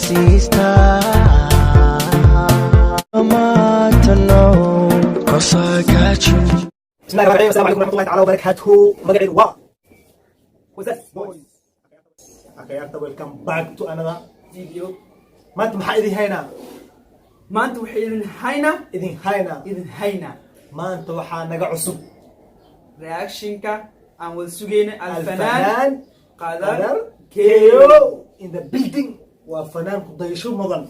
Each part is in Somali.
siista maatano kosagaaju. Bismillahirrahmanirrahim. Assalamu alaikum warahmatullahi ta'ala wabarakatuh. Magacaygu waa What's boys. Akayarta, welcome back to another video. Maanta maxaa idin haynaa? maanta waxay idin haynaa Maanta waxaa naga cusub reactionka aan wada sugayna Alfanaan Qadar Keyo in the building. Waa fanaan ku dayasho mudan.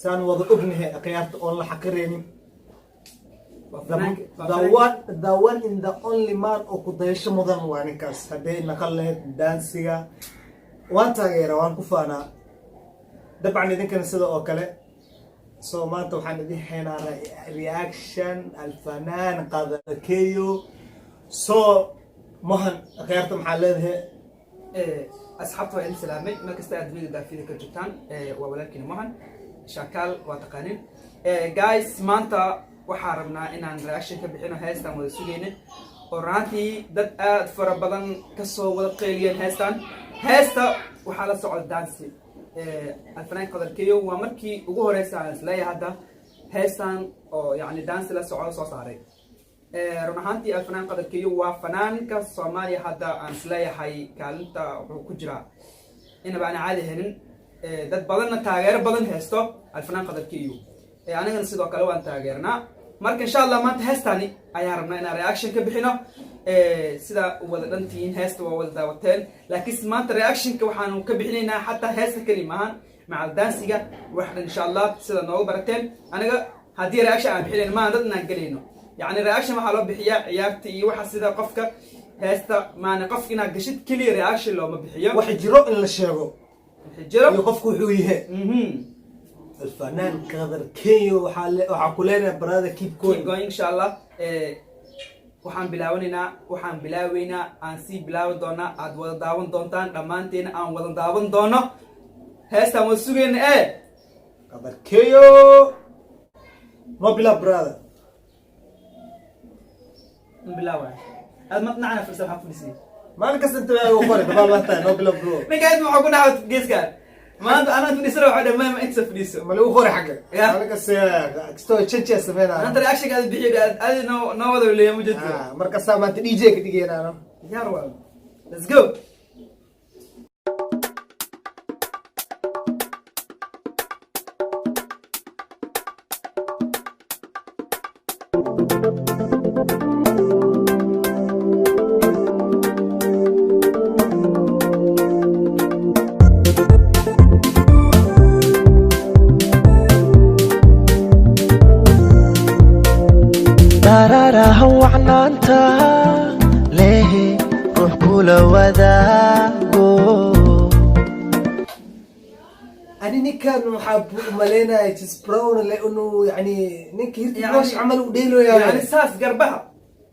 Saan wada ognahay akayarta oon la xaqireenin. The one in the only man oo ku dayasho mudan waa ninkaas. Haddii naqal lahayd dansiga waan taageera, waan ku faanaa. dabcan idinkana sida oo kale. So maanta waxaan idin haynaa reaction Alfanaan Qadar Keyo. So mohan akayarta maxaa leedahay? asxaabta waa idin salaamay meel kasta aad dunida daafida ka joogtaan. waa walaalkiina mohan shakaal waa taqaanin. guys maanta waxaan rabnaa inaan reaction ka bixino heestaan wada sugayna oo raantii dad aad fara badan kasoo wada qeyliyeen heesta waxaa la socda dansi. Alfanaan Qadar Keyo waa markii ugu horeysa aan isleeyahay hadda heestaan oo yani dansi la socdo soo saaray. run ahaantii Alfanaan Qadar Keyo waa fanaanka Soomaaliya hadda aan isleeyahay kaalinta wuxuu ku jiraa inaba aan caadi helin. dad badanna taageero badan heesto Alfanaan Qadar Keyo. anigana sidoo kale waan taageernaa. marka insha Allah maanta heestaani ayaan rabnaa inaan reaction ka bixino. sida wada dhantiin heesta waa wada daawateen, laakiin maanta reactionka waxaan ka bixinaynaa xataa heesta kali maahan macal dansiga waxaan insha Allah sida noogu barateen. aniga haddii reaction aan bixinayn maahan dad inaan gelayno, yani reaction waxaa loo bixiyaa ciyaarta iyo waxa sida qofka heesta maana qofka inaad gashid kaliya reaction looma bixiyo, wax jiro in la sheego jiro iyo qofku wuxuu yahay. Alfanaan Qadar Keyo waxaa ku leenahay brother keep going insha Allah. waxaan bilaaweynaa aan sii bilaawi doonaa, aad wada daawan doontaan, dhammaanteena aan wada daawan doono heestaan wada sugayna. Qadar Keyo no bila brother bilaaway aad ma nacna firsa waxaan ku dhisay maalin kasta inta ay ugu qoray dabal maanta no bila bro ninkaas wuxuu ku dhaxay geeskaan maanta anaa fadhiisana waxa dhammaan ma inta fadhiiso ma lagu qoray xagga maalin kasta kisto change sameeyna anta reaction aad bixiyo aad no wada leeyahay mujadka marka maanta DJ ka dhigeynaa yaar waa let's go. dararaha wacnaanta lehe ruux kula wadaago. ani ninkan waxaa umaleynaya Chris Brown le inuu yani ninka hirtigosh camal u dheeloyaa yani saas garbaha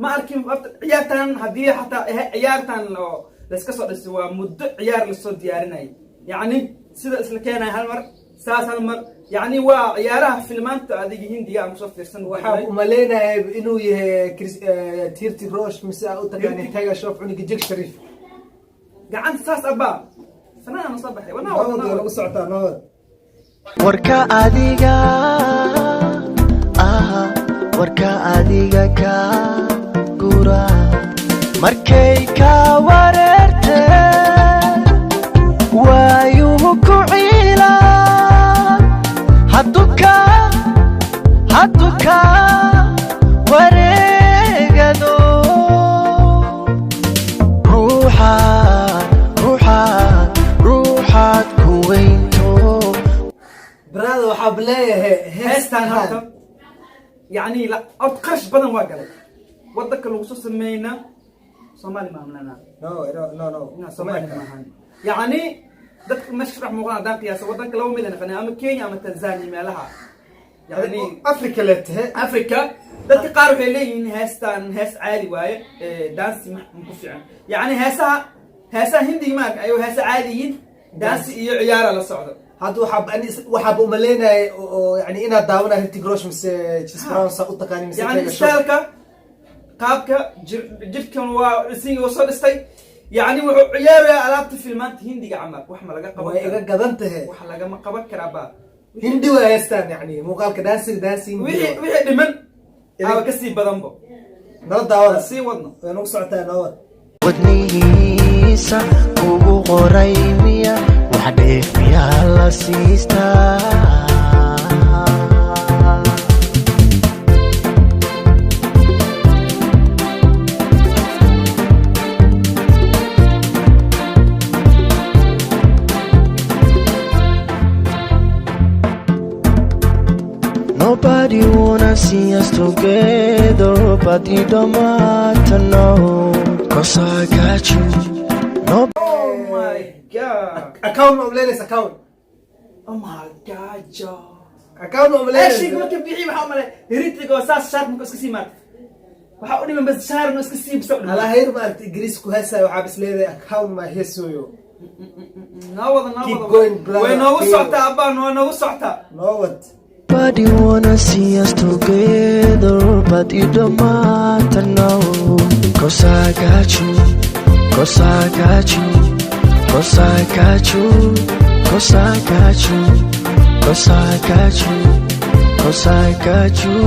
ma arkin ciyaartan haddii xataa ciyaartan oo la iska soo dhisay waa muddo ciyaar la soo diyaarinay, yani sida isla keenay hal mar saas hal mar, يعني وعيارها في المنطقة هذه هندية مصفر سن وحاب ومالينا إنه تيرتي روش مساء يعني تاجا شوف عنك جيك شريف قاعد ساس أبا فنان مصبحي وانا warka adiga warka adiga ka gura markay ka wareerte waayuhu ku ciila haduka wareegado ruuxaad ku weynto. brother waxaa leeyahay heestaan horta يعني لا أتقرش بدن واقع ودك لو وصل سمينا صومالي ما عملنا no صومالي ما هن يعني دك مشرح مقارنة دام قياس ودك لو ميلنا فني أما كينيا أما تنزانيا مالها يعني أفريقيا لتها أفريقيا دك قارب إلين هستان هس عالي واي دانس مكفي يعني هسا هندي ماك أيوه هسا عاليين دانس عيار على الصعود هذا وحب أملينا يعني إنا داونا هالتجروش مس تسمعون صوت تقاني مس يعني سالكة قابك جبتكم وسين وصل استي يعني وحو عيارة ألعبت فيلمات هندي عمل وحما لقى قبل way iga gadan tahay وح لقى ما قبل كرابا hindi way haystaan يعني muuqaalka dancing وحي دمن أنا كسي بدنبو nala daawada سي ودنا way nagu socotaa nabad wadnihiisa ugu qoray miya wax dheef miyaa la siistaa Nobody wanna see us together, but it don't matter now, 'cause I got you. No, Oh my god account ma umleynaysa account Oh my god Joe account ma ايش umleynaysa يقول لك بيعي محمد هريتك واساس شارك مكس كسي مات waxa u dhiman bas shaar noo iska sii bisoo ala hayr ma aragtay ingiriisku heesay waxaa bis leedahay account ma heesayo Keep going, brother. way noogu socotaa abaan way noogu socotaa nabad nobody wanna see us together, but it don't matter now, 'cause I got you, 'cause I got you, 'cause I got you, 'cause I got you, 'cause I got you, 'cause I got you.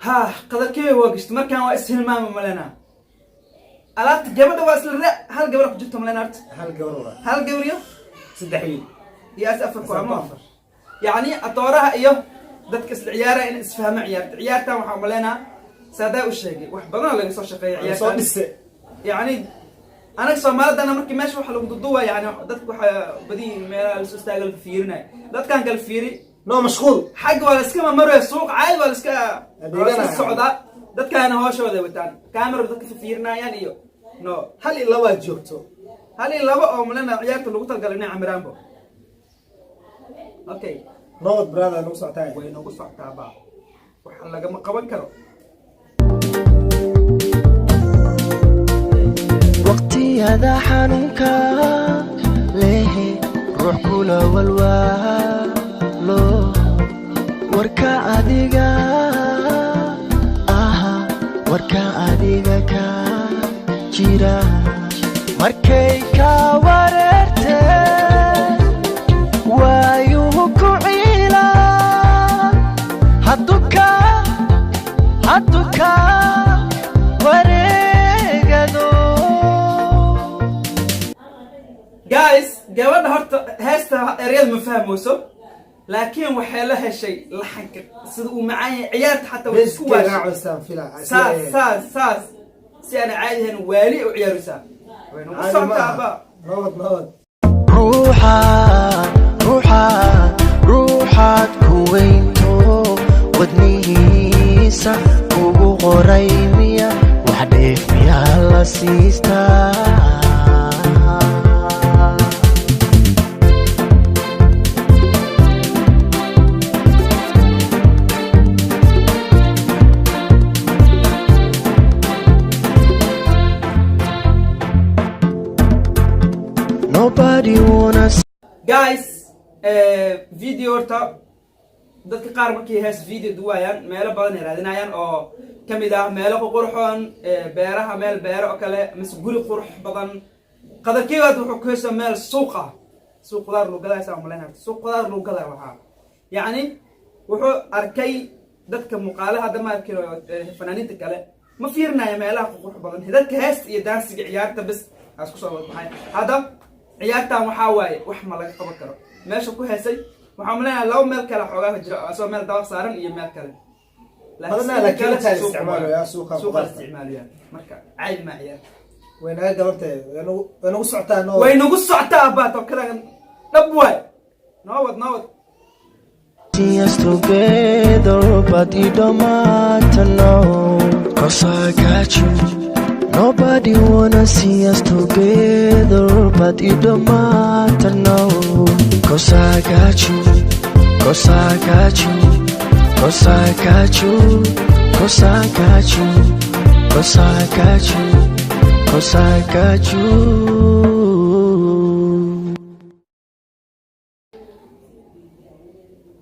ها قدركي واقشت markaan waa ishilmaama malena alaabta gabadha waa isla hal gabar ku jirto malena art hal gabar waa hal gabar iyo saddex wiil yaas afar ku ama afar yani atooraha iyo dadka isla ciyaara in isfahma ciyaartan waxa malena saada u sheegay wax badan laga soo shaqeeyay ciyaartan soo dhise yani anaga Soomaalidana markii meesha wax lagu duduwa yani dadku waxa badi meelaha la soo istaagal fiirinay dadkan kala fiiri no mashquul حق ولا اسكا مرة سوق عايد ولا اسكا السعودة دت كان هو شو ذا وتان كاميرا بدك فيرنا يعني يو نو hal ila waa joogto هل لبا أو ملنا عيارة اللي قلت قال لنا عمران بو أوكي nabad brother nagu socotaa وين نقص تعبا وحلا جم قبل كرو waqtiyada xanuunka leh ruux kula walwaalo warka adiga aha warka adiga ka jira markay ka wareerte waayuhu ku ciila hadduka wareegado guys جوابنا هرت هسه رياض مفهموسو لكن وحيلها شيء لحق صدقوا معايا عيارت حتى بسكي راعوسان فيلا ساس سي انا عادي هنا والي وعيار سا وين وصلت ابا nabad ruuxaad ku weynto wadnihiisa ugu qoray miya wax dheef miyaa la siistaa nobody wanna guys video horta dadka qaar markay hees video duwayaan meelo badan ay raadinayaan oo kamid ah meelo qurxoon beeraha meel beero oo kale mas guri qurux badan qadarkeedu wuxuu ku heesaa meel suuqa suuq qudaar loo gadaa isla malaynaa suuq qudaar loo gadaa waxa yani wuxuu arkay dadka muuqaalaha hadda ma arkay fanaaniinta kale ma fiirinayo meelaha qurux badan dadka hees iyo dansiga ciyaarta bas asku soo wadahay hada ciyaartan waxa waaye wax ma laga qaban karo meesha ku heesay waxa malena laba meel kala xoogaa jira asoo meel daba saaran iyo meel kale laakiin taa isticmaalo ya suuqa isticmaaliya marka cayd ma ciyaar waynaga gabartay waynagu socotaa no way nagu socotaa baa to kala dhab way nowad see us together, but it don't matter now, 'cause I got you. Nobody wanna see us together, but it don't matter now, 'cause I got you, 'cause I got you, 'cause I got you, 'cause I got you, 'cause I got you, 'cause I got you.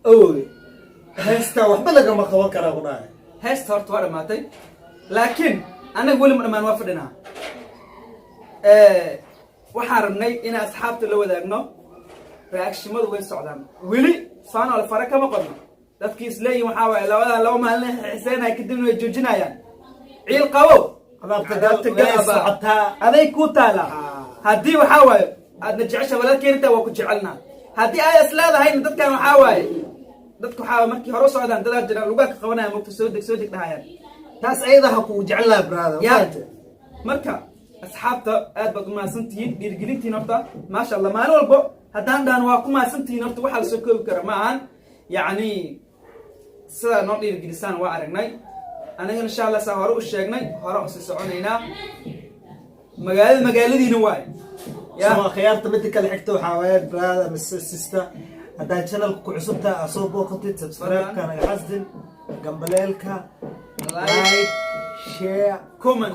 أوي هستا وحبا لك ما قوان كرا قناعي heesta horta waa dhamaatay laakiin anaga weli ma dhamaan waa fadhinaa waxaan rabnay inaan asxaabta la wadaagno reactionadu way socdaan weli faanol fara kama qodno dadkii isleeyihin waxaa waaye labadan laba maalin xiiseenaya kadibna way joojinayaan ciil qabo aday ku taala haddii waxaa waaye aadna jecesha walaalkeen intaa waa ku jecelnaa haddii ay is leedahayna dadkan waxaa waaye dadku waxaa markii hore u socdaan dadaa jiraan lugaa ka qabanaya mogta soo deg dhahayaan taas ayada ha kuu jeclaa brother marka asxaabta aad baad u mahadsantihiin dhiirigelintiin horta maasha allah maalin walbo haddaan dhahan waa ku mahadsantihiin horta waxaa lasoo koobi kara ma ahan yacni sidaa noo dhiirigelisaan waa aragnay aniga insha allah saa hore u sheegnay hore usii soconaynaa magaaladiina waay khiyaarta mida kale xigta waxaa waaye brother mise sister haddaan channelka ku cusubtaa aa soo booqatid subscribe-ka naga xasdin gambaleelka like share comment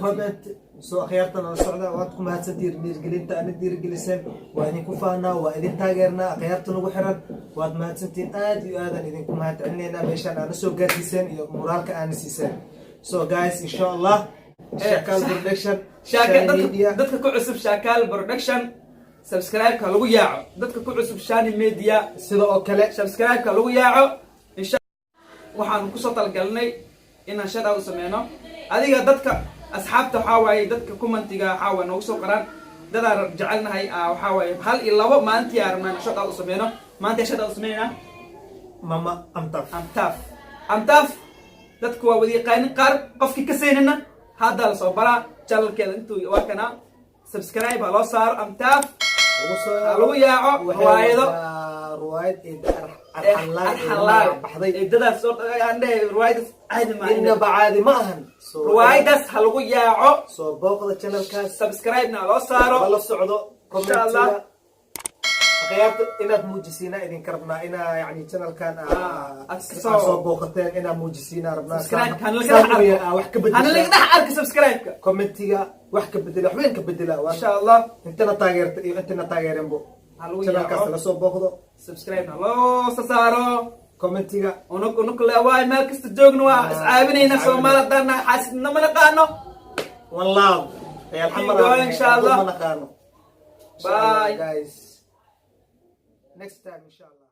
soo khiyaarta nala socda waad ku mahadsantihiin dhiirigelinta ana dhiirigeliseen waa idinku faanaa waa idin taageernaa khiyaarta nagu xiran waad mahadsantihiin aad iyo aadan idinku mahadcelinaynaa meeshaan aana soo gaarsiiseen iyo moraalka aana siiseen so guys insha allah Shakal Production dadka ku cusub Shakal Production subscribe-ka lagu yaaco dadka ku cusub Shani Media sidoo kale subscribe-ka lagu yaaco insha waxaan ku soo talgalnay inaan shada u sameeyno adiga dadka asxaabta waxaa waaye dadka commentiga waxaa waa noogu soo qoraan dadaan jecelnahay waxaa waaye hal iyo labo maalintii aan shada u sameeyno maanta shada u sameeyna mama amtaf dadku waa wadi yaqaanin qaar qofkii ka seenana hadda la soo baraa channelkeeda intuu waa kana subscribe ha loo saaro amtaf lagu yaaco روايد دadaas روايد عادي ما إنه بعادي ما هن روايداس هلغو ياعو سو بوقدا channel كاس سبسكرايب نا لو سارو ولا سocdo إن شاء الله غيرت إنك موجسينا إذن كربنا إنا يعني channel كان سو بوقتين إنا موجسينا ربنا سبسكرايب كان أنا لقيت أحرك سبسكرايب كومنتيga wax ka bedela waxweyn ka bedela إن شاء الله intana taageerta iyo intana taageerin bo channel kaas la soo booqdo سبسكرايب نا لو سارو كومنتيga ونك لا واي ما كست جوجنا اسعابينا سومال دانا حاسدنا ما نقانو والله يا الحمد ان شاء الله ما نقانو باي guys next time ان شاء الله